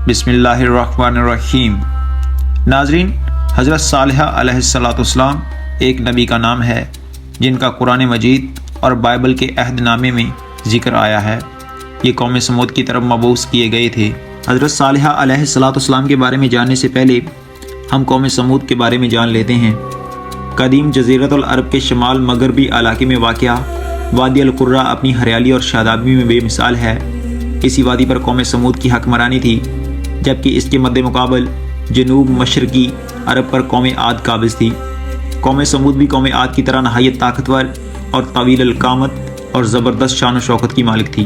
بسم اللہ الرحمن الرحیم۔ ناظرین، حضرت صالحہ علیہ السلام ایک نبی کا نام ہے جن کا قرآن مجید اور بائبل کے عہد نامے میں ذکر آیا ہے۔ یہ قوم سمود کی طرف مبعوث کیے گئے تھے۔ حضرت صالحہ علیہ السلام کے بارے میں جاننے سے پہلے ہم قوم سمود کے بارے میں جان لیتے ہیں۔ قدیم جزیرۃ العرب کے شمال مغربی علاقے میں واقع وادی القرہ اپنی ہریالی اور شادابی میں بے مثال ہے۔ اسی وادی پر قوم سمود کی حکمرانی تھی، جبکہ اس کے مد مقابل جنوب مشرقی عرب پر قوم عاد قابض تھی۔ قوم سمود بھی قوم عاد کی طرح نہایت طاقتور اور طویل القامت اور زبردست شان و شوکت کی مالک تھی،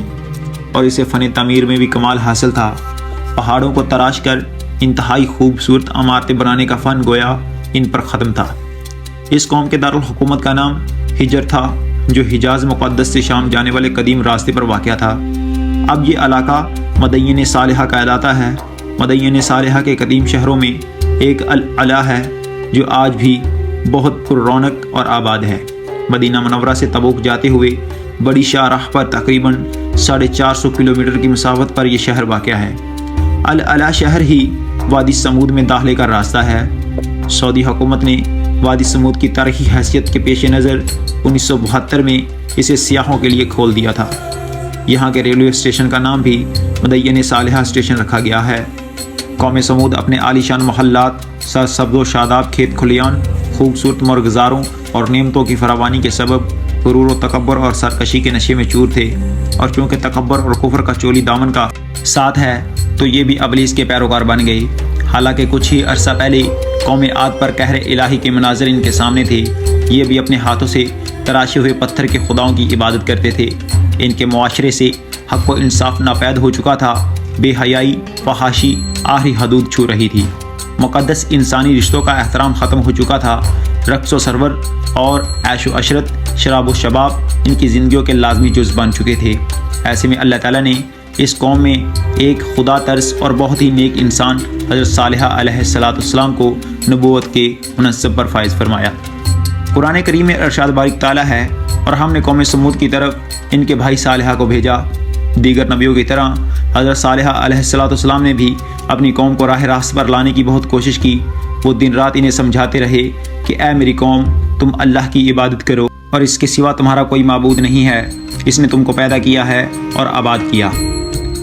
اور اسے فن تعمیر میں بھی کمال حاصل تھا۔ پہاڑوں کو تراش کر انتہائی خوبصورت عمارتیں بنانے کا فن گویا ان پر ختم تھا۔ اس قوم کے دارالحکومت کا نام ہجر تھا، جو حجاز مقدس سے شام جانے والے قدیم راستے پر واقع تھا۔ اب یہ علاقہ مدین صالحہ کہلاتا ہے۔ مدین صالحہ کے قدیم شہروں میں ایک العلا ہے جو آج بھی بہت پر رونق اور آباد ہے۔ مدینہ منورہ سے تبوک جاتے ہوئے بڑی شاہراہ پر تقریباً 450 کلومیٹر کی مسافت پر یہ شہر واقع ہے۔ العلا شہر ہی وادی سمود میں داخلے کا راستہ ہے۔ سعودی حکومت نے وادی سمود کی تاریخی حیثیت کے پیش نظر 1972 میں اسے سیاحوں کے لیے کھول دیا تھا۔ یہاں کے ریلوے اسٹیشن کا نام بھی مدین صالحہ اسٹیشن رکھا گیا ہے۔ قوم سمود اپنے عالیشان محلات، سرسبز و شاداب کھیت کھلیان، خوبصورت مرغزاروں اور نعمتوں کی فراوانی کے سبب غرور و تکبر اور سرکشی کے نشے میں چور تھے، اور چونکہ تکبر اور کفر کا چولی دامن کا ساتھ ہے تو یہ بھی ابلیس کے پیروکار بن گئی۔ حالانکہ کچھ ہی عرصہ پہلے قوم عاد پر قہر الہی کے مناظر ان کے سامنے تھے۔ یہ بھی اپنے ہاتھوں سے تراشے ہوئے پتھر کے خداؤں کی عبادت کرتے تھے۔ ان کے معاشرے سے حق و انصاف ناپید ہو چکا تھا۔ بے حیائی، فحاشی آخری حدود چھو رہی تھی۔ مقدس انسانی رشتوں کا احترام ختم ہو چکا تھا۔ رقص و سرور اور عیش و عشرت، شراب و شباب ان کی زندگیوں کے لازمی جز بن چکے تھے۔ ایسے میں اللہ تعالیٰ نے اس قوم میں ایک خدا ترس اور بہت ہی نیک انسان حضرت صالحہ علیہ السلام کو نبوت کے منصب پر فائز فرمایا۔ قرآن کریم میں ارشاد بارک تعالیٰ ہے، اور ہم نے قوم سمود کی طرف ان کے بھائی صالحہ کو بھیجا۔ دیگر نبیوں کی طرح حضرت صالحہ علیہ السلام نے بھی اپنی قوم کو راہ راست پر لانے کی بہت کوشش کی۔ وہ دن رات انہیں سمجھاتے رہے کہ اے میری قوم، تم اللہ کی عبادت کرو اور اس کے سوا تمہارا کوئی معبود نہیں ہے۔ اس نے تم کو پیدا کیا ہے اور آباد کیا،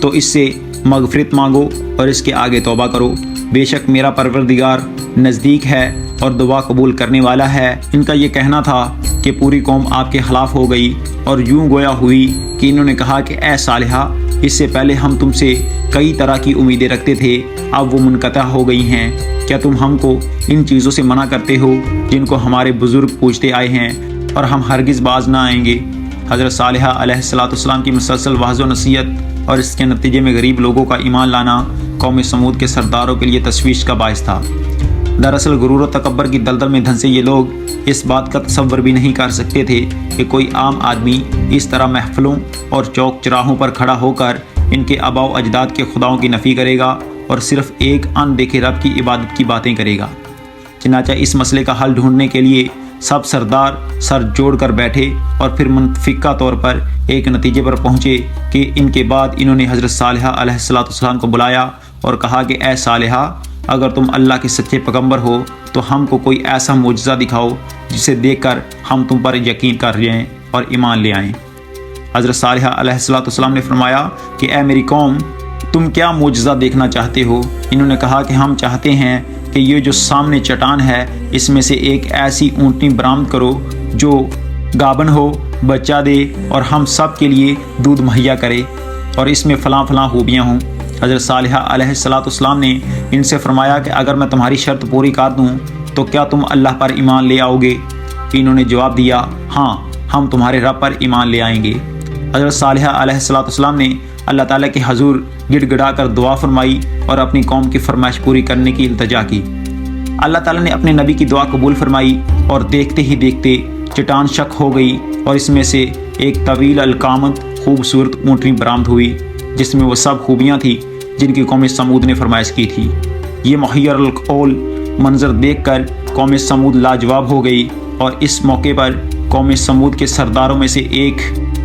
تو اس سے مغفرت مانگو اور اس کے آگے توبہ کرو۔ بے شک میرا پروردگار نزدیک ہے اور دعا قبول کرنے والا ہے۔ ان کا یہ کہنا تھا کہ پوری قوم آپ کے خلاف ہو گئی اور یوں گویا ہوئی کہ انہوں نے کہا کہ اے صالحہ، اس سے پہلے ہم تم سے کئی طرح کی امیدیں رکھتے تھے، اب وہ منقطع ہو گئی ہیں۔ کیا تم ہم کو ان چیزوں سے منع کرتے ہو جن کو ہمارے بزرگ پوچھتے آئے ہیں، اور ہم ہرگز باز نہ آئیں گے؟ حضرت صالحہ علیہ السلام کی مسلسل وعظ و نصیحت اور اس کے نتیجے میں غریب لوگوں کا ایمان لانا قوم سمود کے سرداروں کے لیے تشویش کا باعث تھا۔ دراصل غرور و تکبر کی دلدل میں دھنسے یہ لوگ اس بات کا تصور بھی نہیں کر سکتے تھے کہ کوئی عام آدمی اس طرح محفلوں اور چوک چراہوں پر کھڑا ہو کر ان کے آباء و اجداد کے خداؤں کی نفی کرے گا اور صرف ایک ان دیکھے رب کی عبادت کی باتیں کرے گا۔ چنانچہ اس مسئلے کا حل ڈھونڈنے کے لیے سب سردار سر جوڑ کر بیٹھے اور پھر منفقہ طور پر ایک نتیجے پر پہنچے کہ ان کے بعد انہوں نے حضرت صالحہ علیہ السلام کو بلایا اور کہا کہ اے صالحہ، اگر تم اللہ کے سچے پیغمبر ہو تو ہم کو کوئی ایسا معجزہ دکھاؤ جسے دیکھ کر ہم تم پر یقین کر لیں اور ایمان لے آئیں۔ حضرت صالحہ علیہ السلام نے فرمایا کہ اے میری قوم، تم کیا معجزہ دیکھنا چاہتے ہو؟ انہوں نے کہا کہ ہم چاہتے ہیں کہ یہ جو سامنے چٹان ہے، اس میں سے ایک ایسی اونٹنی برآمد کرو جو گابن ہو، بچہ دے اور ہم سب کے لیے دودھ مہیا کرے، اور اس میں فلاں فلاں خوبیاں ہوں۔ حضرت صالحہ علیہ السلام نے ان سے فرمایا کہ اگر میں تمہاری شرط پوری کر دوں تو کیا تم اللہ پر ایمان لے آؤ گے؟ انہوں نے جواب دیا، ہاں، ہم تمہارے رب پر ایمان لے آئیں گے۔ حضرت صالحہ علیہ السلام نے اللہ تعالیٰ کے حضور گڑ گڑا کر دعا فرمائی اور اپنی قوم کی فرمائش پوری کرنے کی التجا کی۔ اللہ تعالیٰ نے اپنے نبی کی دعا قبول فرمائی، اور دیکھتے ہی دیکھتے چٹان شق ہو گئی اور اس میں سے ایک طویل القامت خوبصورت اونٹنی برآمد ہوئی، جس میں وہ سب خوبیاں تھیں جن کی قوم سمود نے فرمائش کی تھی۔ یہ محیر القول منظر دیکھ کر قوم سمود لاجواب ہو گئی، اور اس موقع پر قوم سمود کے سرداروں میں سے ایک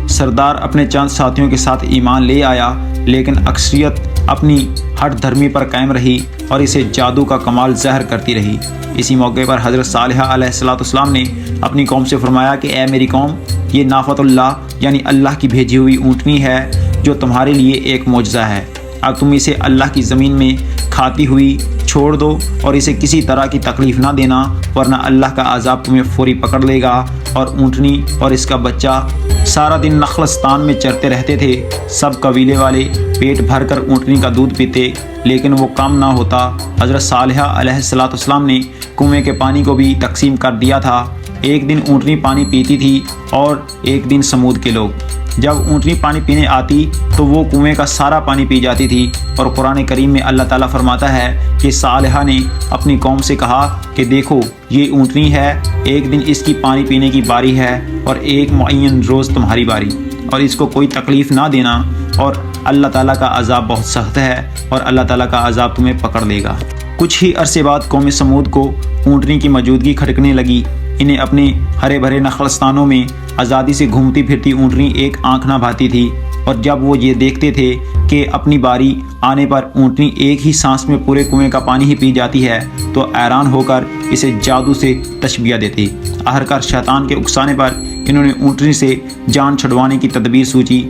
سردار اپنے چند ساتھیوں کے ساتھ ایمان لے آیا، لیکن اکثریت اپنی ہٹ دھرمی پر قائم رہی اور اسے جادو کا کمال ظاہر کرتی رہی۔ اسی موقع پر حضرت صالحہ علیہ السلام نے اپنی قوم سے فرمایا کہ اے میری قوم، یہ ناقۃ اللہ یعنی اللہ کی بھیجی ہوئی اونٹنی ہے جو تمہارے لیے ایک معجزہ ہے۔ اب تم اسے اللہ کی زمین میں کھاتی ہوئی چھوڑ دو اور اسے کسی طرح کی تکلیف نہ دینا، ورنہ اللہ کا عذاب تمہیں فوری پکڑ لے گا۔ اور اونٹنی اور اس کا بچہ سارا دن نخلستان میں چرتے رہتے تھے۔ سب قبیلے والے پیٹ بھر کر اونٹنی کا دودھ پیتے، لیکن وہ کم نہ ہوتا۔ حضرت صالحہ علیہ السلام نے کنویں کے پانی کو بھی تقسیم کر دیا تھا۔ ایک دن اونٹنی پانی پیتی تھی اور ایک دن سمود کے لوگ۔ جب اونٹنی پانی پینے آتی تو وہ کنویں کا سارا پانی پی جاتی تھی۔ اور قرآن کریم میں اللہ تعالیٰ فرماتا ہے کہ صالحہ نے اپنی قوم سے کہا کہ دیکھو یہ اونٹنی ہے، ایک دن اس کی پانی پینے کی باری ہے اور ایک معین روز تمہاری باری، اور اس کو کوئی تکلیف نہ دینا، اور اللہ تعالیٰ کا عذاب بہت سخت ہے اور اللہ تعالیٰ کا عذاب تمہیں پکڑ لے گا۔ کچھ ہی عرصے بعد قوم سمود کو اونٹنی کی موجودگی کھٹکنے لگی۔ انہیں اپنے ہرے بھرے نخلستانوں میں آزادی سے گھومتی پھرتی اونٹنی ایک آنکھ نہ بھاتی تھی، اور جب وہ یہ دیکھتے تھے کہ اپنی باری آنے پر اونٹنی ایک ہی سانس میں پورے کنویں کا پانی ہی پی جاتی ہے تو حیران ہو کر اسے جادو سے تشبیہ دیتے۔ آخرکار شیطان کے اکسانے پر انہوں نے اونٹنی سے جان چھڑوانے کی تدبیر سوچی،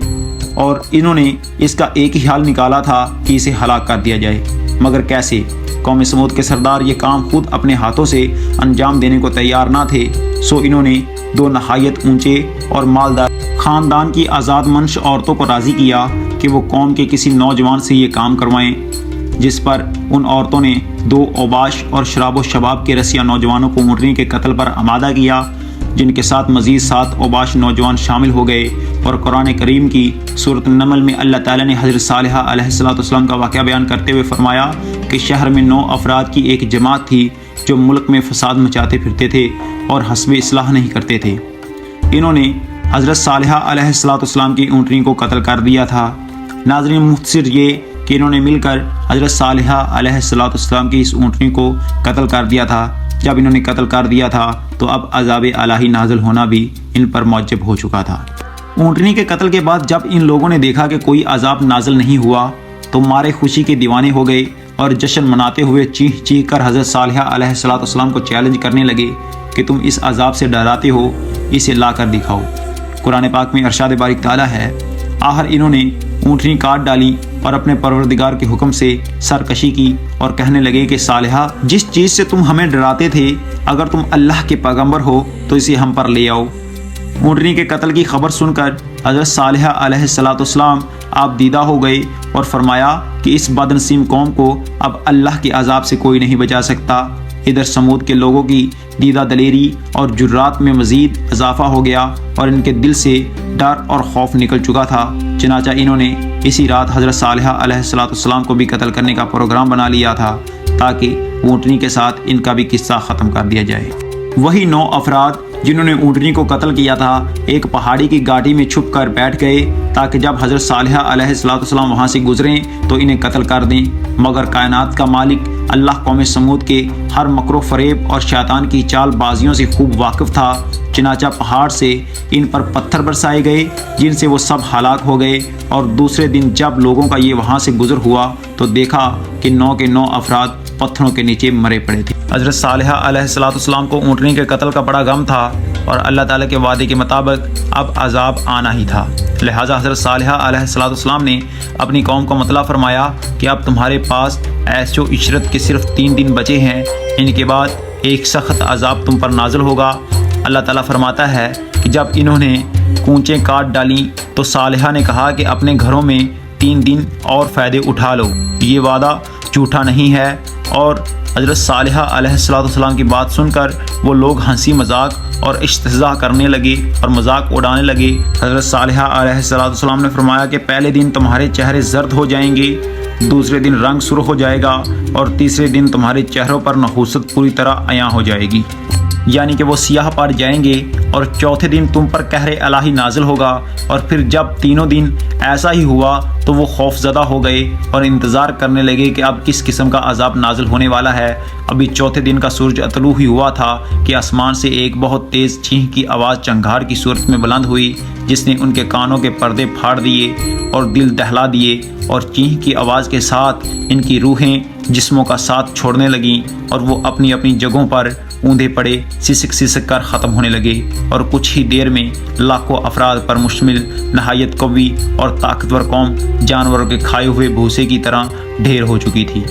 اور انہوں نے اس کا ایک ہی حل نکالا تھا کہ اسے ہلاک کر دیا جائے۔ مگر کیسے؟ قوم سمود کے سردار یہ کام خود اپنے ہاتھوں سے انجام دینے کو تیار نہ تھے، سو انہوں نے دو نہایت اونچے اور مالدار خاندان کی آزاد منش عورتوں کو راضی کیا کہ وہ قوم کے کسی نوجوان سے یہ کام کروائیں، جس پر ان عورتوں نے 2 اوباش اور شراب و شباب کے رسیا نوجوانوں کو اونٹنی کے قتل پر آمادہ کیا، جن کے ساتھ مزید 7 اوباش نوجوان شامل ہو گئے۔ اور قرآن کریم کی سورۃ النمل میں اللہ تعالیٰ نے حضرت صالحہ علیہ السلام کا واقعہ بیان کرتے ہوئے فرمایا کہ شہر میں 9 افراد کی ایک جماعت تھی جو ملک میں فساد مچاتے پھرتے تھے اور حسب اصلاح نہیں کرتے تھے۔ انہوں نے حضرت صالحہ علیہ السلام کی اونٹنی کو قتل کر دیا تھا۔ ناظرین، مختصر یہ کہ انہوں نے مل کر حضرت صالحہ علیہ السلام کی اس اونٹنی کو قتل کر دیا تھا۔ جب انہوں نے قتل کر دیا تھا تو اب عذاب الہی نازل ہونا بھی ان پر موجب ہو چکا تھا۔ اونٹنی کے قتل کے بعد جب ان لوگوں نے دیکھا کہ کوئی عذاب نازل نہیں ہوا تو مارے خوشی کے دیوانے ہو گئے اور جشن مناتے ہوئے چیخ چیخ کر حضرت صالحہ علیہ السلام کو چیلنج کرنے لگے کہ تم اس عذاب سے ڈراتے ہو، اسے لا کر دکھاؤ۔ قرآن پاک میں ارشاد باری تعالیٰ ہے، آخر انہوں نے اونٹنی کاٹ ڈالی اور اپنے پروردگار کے حکم سے سرکشی کی اور کہنے لگے کہ صالحہ، جس چیز سے تم ہمیں ڈراتے تھے، اگر تم اللہ کے پیغمبر ہو تو اسے ہم پر لے آؤ۔ اونٹنی کے قتل کی خبر سن کر حضرت صالحہ علیہ السلام آپ دیدہ ہو گئے اور فرمایا کہ اس بدنصیب قوم کو اب اللہ کے عذاب سے کوئی نہیں بچا سکتا۔ ادھر سمود کے لوگوں کی دیدہ دلیری اور جرات میں مزید اضافہ ہو گیا اور ان کے دل سے ڈر اور خوف نکل چکا تھا، چنانچہ انہوں نے اسی رات حضرت صالحہ علیہ السلام کو بھی قتل کرنے کا پروگرام بنا لیا تھا تاکہ اونٹنی کے ساتھ ان کا بھی قصہ ختم کر دیا جائے۔ وہی 9 افراد جنہوں نے اونٹنی کو قتل کیا تھا ایک پہاڑی کی گاڑی میں چھپ کر بیٹھ گئے تاکہ جب حضرت صالحہ علیہ السلام وہاں سے گزریں تو انہیں قتل کر دیں، مگر کائنات کا مالک اللہ قوم سمود کے ہر مکر و فریب اور شیطان کی چال بازیوں سے خوب واقف تھا، چنانچہ پہاڑ سے ان پر پتھر برسائے گئے جن سے وہ سب ہلاک ہو گئے۔ اور دوسرے دن جب لوگوں کا یہ وہاں سے گزر ہوا تو دیکھا کہ 9 کے 9 افراد پتھروں کے نیچے مرے پڑے تھے۔ حضرت صالحہ علیہ السلام کو اونٹنی کے قتل کا بڑا غم تھا اور اللہ تعالیٰ کے وعدے کے مطابق اب عذاب آنا ہی تھا، لہٰذا حضرت صالحہ علیہ السلام نے اپنی قوم کو مطلع فرمایا کہ اب تمہارے پاس عیش و عشرت کے صرف 3 دن بچے ہیں، ان کے بعد ایک سخت عذاب تم پر نازل ہوگا۔ اللہ تعالیٰ فرماتا ہے کہ جب انہوں نے کونچیں کاٹ ڈالیں تو صالحہ نے کہا کہ اپنے گھروں میں 3 دن اور فائدے اٹھا لو، یہ وعدہ جھوٹا نہیں ہے۔ اور حضرت صالحہ علیہ السلام کی بات سن کر وہ لوگ ہنسی مذاق اور استہزاء کرنے لگے اور مذاق اڑانے لگے۔ حضرت صالحہ علیہ السلام نے فرمایا کہ پہلے دن تمہارے چہرے زرد ہو جائیں گے، دوسرے دن رنگ سرخ ہو جائے گا اور تیسرے دن تمہارے چہروں پر نحوست پوری طرح عیاں ہو جائے گی۔ یعنی کہ وہ سیاہ پار جائیں گے اور چوتھے دن تم پر قہر الہی نازل ہوگا۔ اور پھر جب تینوں دن ایسا ہی ہوا تو وہ خوف زدہ ہو گئے اور انتظار کرنے لگے کہ اب کس قسم کا عذاب نازل ہونے والا ہے۔ ابھی چوتھے دن کا سورج طلوع ہی ہوا تھا کہ آسمان سے ایک بہت تیز چینخ کی آواز چنگھار کی صورت میں بلند ہوئی، جس نے ان کے کانوں کے پردے پھاڑ دیے اور دل دہلا دیے، اور چینخ کی آواز کے ساتھ ان کی روحیں جسموں کا ساتھ چھوڑنے لگیں اور وہ اپنی اپنی جگہوں پر اوندھے پڑے سسک سسک کر ختم ہونے لگے، اور کچھ ہی دیر میں لاکھوں افراد پر مشتمل نہایت قوی اور طاقتور قوم جانوروں کے کھائے ہوئے بھوسے کی طرح ڈھیر ہو چکی تھی۔